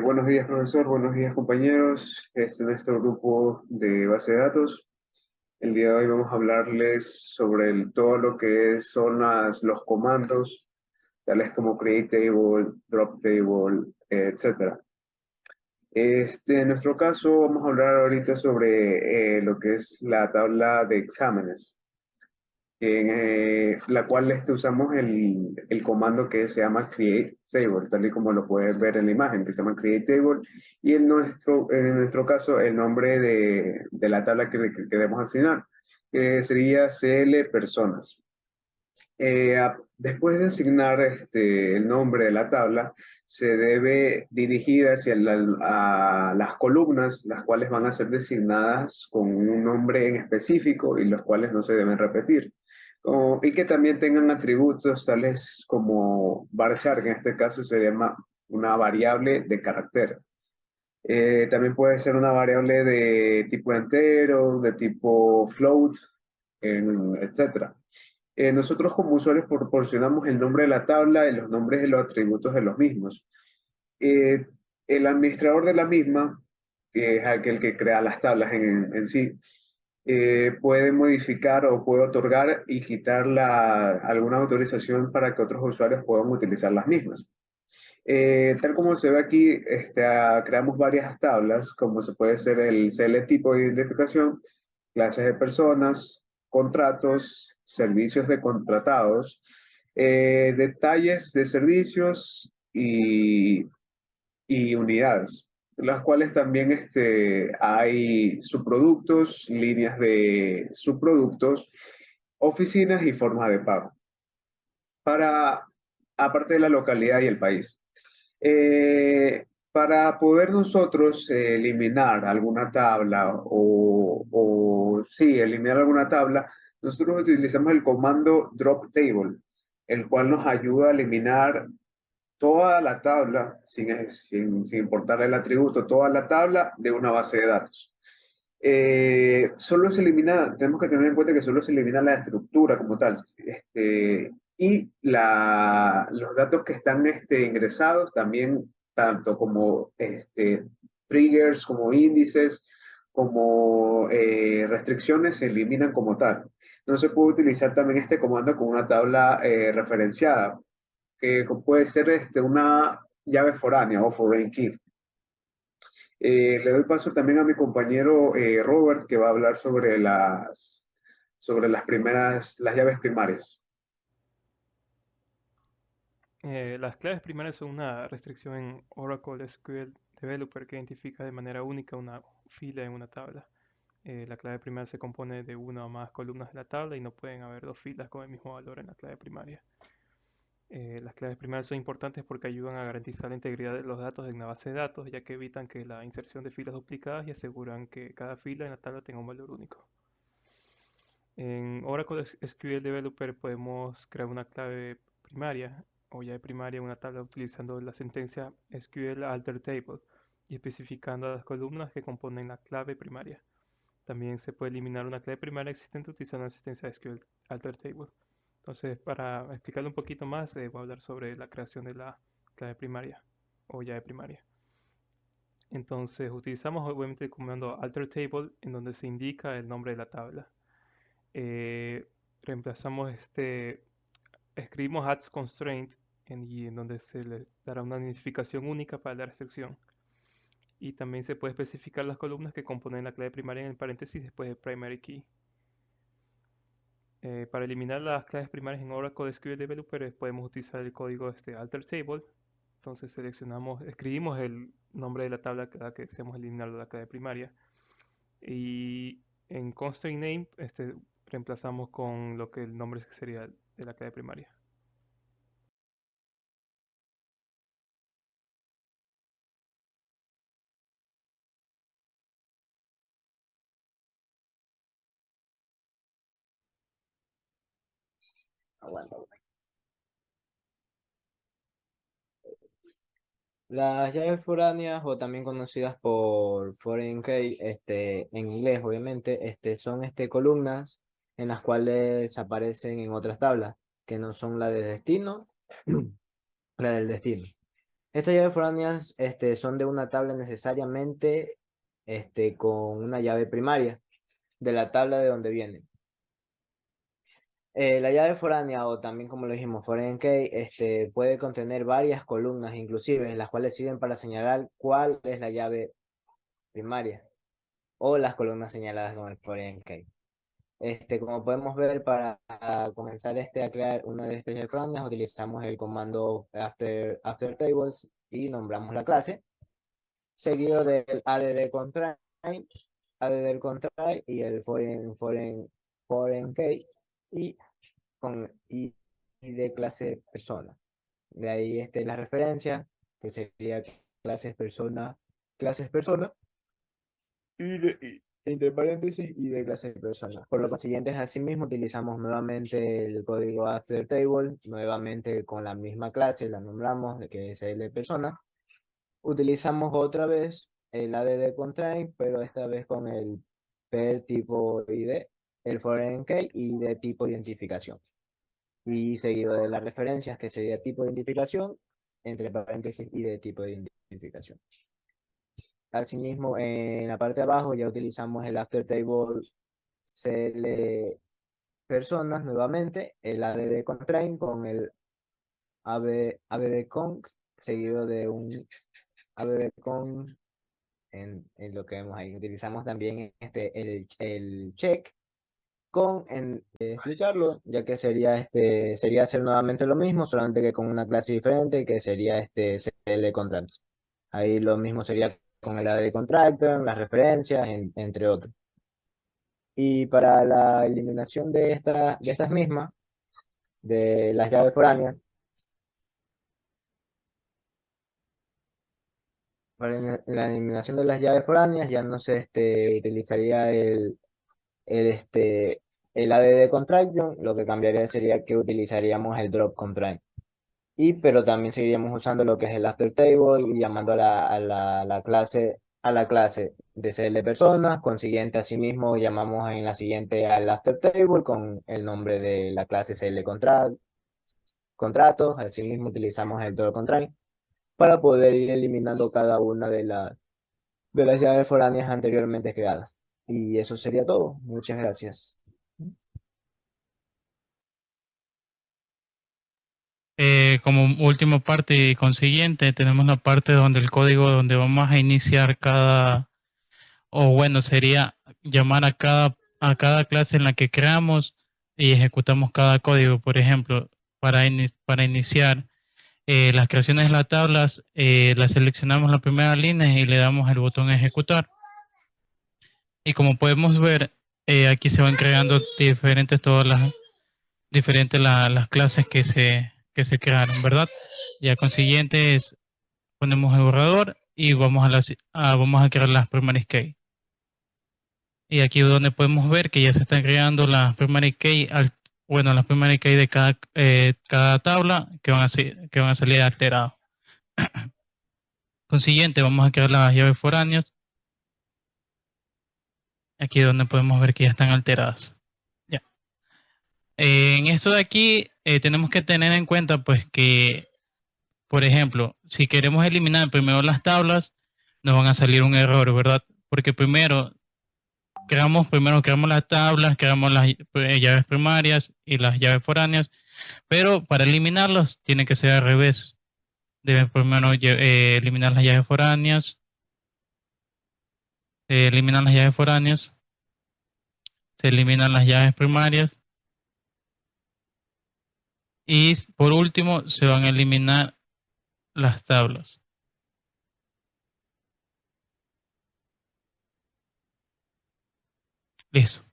Buenos días, profesor. Buenos días, compañeros. Este es nuestro grupo de base de datos. El día de hoy vamos a hablarles sobre todo lo que son los comandos, tales como create table, drop table, etcétera. En nuestro caso, vamos a hablar ahorita sobre lo que es la tabla de exámenes, en la cual usamos el comando que se llama create table, tal y como lo puedes ver en la imagen, que se llama create table, y en nuestro caso el nombre de la tabla que queremos asignar, que sería CL personas. Después de asignar el nombre de la tabla, se debe dirigir hacia a las columnas, las cuales van a ser designadas con un nombre en específico y los cuales no se deben repetir. Y que también tengan atributos tales como varchar, que en este caso se llama una variable de carácter. También puede ser una variable de tipo entero, de tipo float, etcétera. Nosotros como usuarios proporcionamos el nombre de la tabla y los nombres de los atributos de los mismos. Eh, el administrador de la misma, que es aquel que crea las tablas en sí, puede modificar o puede otorgar y quitar alguna autorización para que otros usuarios puedan utilizar las mismas. Tal como se ve aquí, creamos varias tablas, como se puede ser el CL tipo de identificación, clases de personas, contratos, servicios de contratados, detalles de servicios y unidades, las cuales también hay subproductos, líneas de subproductos, oficinas y formas de pago, para, aparte de la localidad y el país. Para poder nosotros eliminar alguna tabla o sí, eliminar alguna tabla, nosotros utilizamos el comando drop table, el cual nos ayuda a eliminar toda la tabla, sin importar el atributo, toda la tabla de una base de datos. Solo se elimina, tenemos que tener en cuenta que solo se elimina la estructura como tal, y los datos que están ingresados también, tanto como triggers, como índices, como restricciones, se eliminan como tal. No se puede utilizar también este comando con una tabla referenciada, que puede ser una llave foránea o foreign key. Le doy paso también a mi compañero Robert, que va a hablar sobre las llaves primarias. Las claves primarias son una restricción en Oracle SQL Developer que identifica de manera única una fila en una tabla. La clave primaria se compone de una o más columnas de la tabla y no pueden haber dos filas con el mismo valor en la clave primaria. Las claves primarias son importantes porque ayudan a garantizar la integridad de los datos en una base de datos, ya que evitan que la inserción de filas duplicadas y aseguran que cada fila en la tabla tenga un valor único. En Oracle SQL Developer podemos crear una clave primaria o llave primaria en una tabla utilizando la sentencia SQL alter table y especificando las columnas que componen la clave primaria. También se puede eliminar una clave primaria existente utilizando la sentencia SQL alter table. Entonces, para explicarlo un poquito más, voy a hablar sobre la creación de la clave primaria o llave primaria. Entonces, utilizamos obviamente el comando alter table en donde se indica el nombre de la tabla. eh, Reemplazamos escribimos adds constraint y en donde se le dará una identificación única para la restricción. Y también se puede especificar las columnas que componen la clave primaria en el paréntesis después de primary key. Para eliminar las claves primarias en Oracle SQL Developer podemos utilizar el código alter table. Entonces escribimos el nombre de la tabla que deseamos eliminar de la clave primaria. Y en constraint name reemplazamos con lo que el nombre sería de la clave primaria. Las llaves foráneas, o también conocidas por foreign key, en inglés obviamente, son columnas en las cuales aparecen en otras tablas, que no son la de destino, la del destino. Estas llaves foráneas son de una tabla necesariamente con una llave primaria de la tabla de donde vienen. La llave foránea, o también como lo dijimos, foreign key, puede contener varias columnas inclusive, las cuales sirven para señalar cuál es la llave primaria o las columnas señaladas con el foreign key. Como podemos ver, para comenzar a crear una de estas llaves foráneas, utilizamos el comando after tables y nombramos la clase, seguido del add constraint y el foreign key y con y de clase persona. De ahí la referencia, que sería clases persona, entre paréntesis y de clase persona. Por lo consiguiente, asimismo, utilizamos nuevamente el código after table, nuevamente con la misma clase, la nombramos, de que es el persona. Utilizamos otra vez el add constraint, pero esta vez con el per tipo ID, el foreign key y de tipo identificación. Y seguido de las referencias, que sería tipo de identificación, entre paréntesis y de tipo de identificación. Asimismo, en la parte de abajo ya utilizamos el after table CL personas nuevamente, el add constraint con el abbconc, seguido de un abbconc en lo que vemos ahí. Utilizamos también el check con explicarlo, ya que sería hacer nuevamente lo mismo, solamente que con una clase diferente, que sería CL contract. Ahí lo mismo sería con el AD contractor, las referencias, entre otros. Y para la eliminación de estas mismas, de las llaves foráneas, para la eliminación de las llaves foráneas ya no se utilizaría el ADD contraction, lo que cambiaría sería que utilizaríamos el drop contract. Pero también seguiríamos usando lo que es el after table y llamando a la clase de CL personas. Consiguiente, asimismo, llamamos en la siguiente al after table con el nombre de la clase CL contratos. Asimismo, utilizamos el drop contract para poder ir eliminando cada una de las llaves foráneas anteriormente creadas. Y eso sería todo. Muchas gracias. Como última parte y consiguiente, tenemos la parte donde el código donde vamos a iniciar o bueno, sería llamar a cada clase en la que creamos y ejecutamos cada código. Por ejemplo, para iniciar las creaciones de las tablas, las seleccionamos la primera línea y le damos el botón ejecutar. Y como podemos ver, aquí se van creando las clases que se crearon, ¿verdad? Y a consiguiente ponemos el borrador y vamos a crear las primary key. Y aquí es donde podemos ver que ya se están creando las primary key, las primary key de cada tabla que van a salir alteradas. Consiguiente, vamos a crear las llaves foráneas. Aquí es donde podemos ver que ya están alteradas. Ya. En esto de aquí tenemos que tener en cuenta pues que, por ejemplo, si queremos eliminar primero las tablas, nos van a salir un error, ¿verdad? Porque primero creamos las tablas, creamos las llaves primarias y las llaves foráneas, pero para eliminarlas tiene que ser al revés. Deben primero eliminar las llaves foráneas, se eliminan las llaves foráneas, se eliminan las llaves primarias y por último se van a eliminar las tablas. Listo.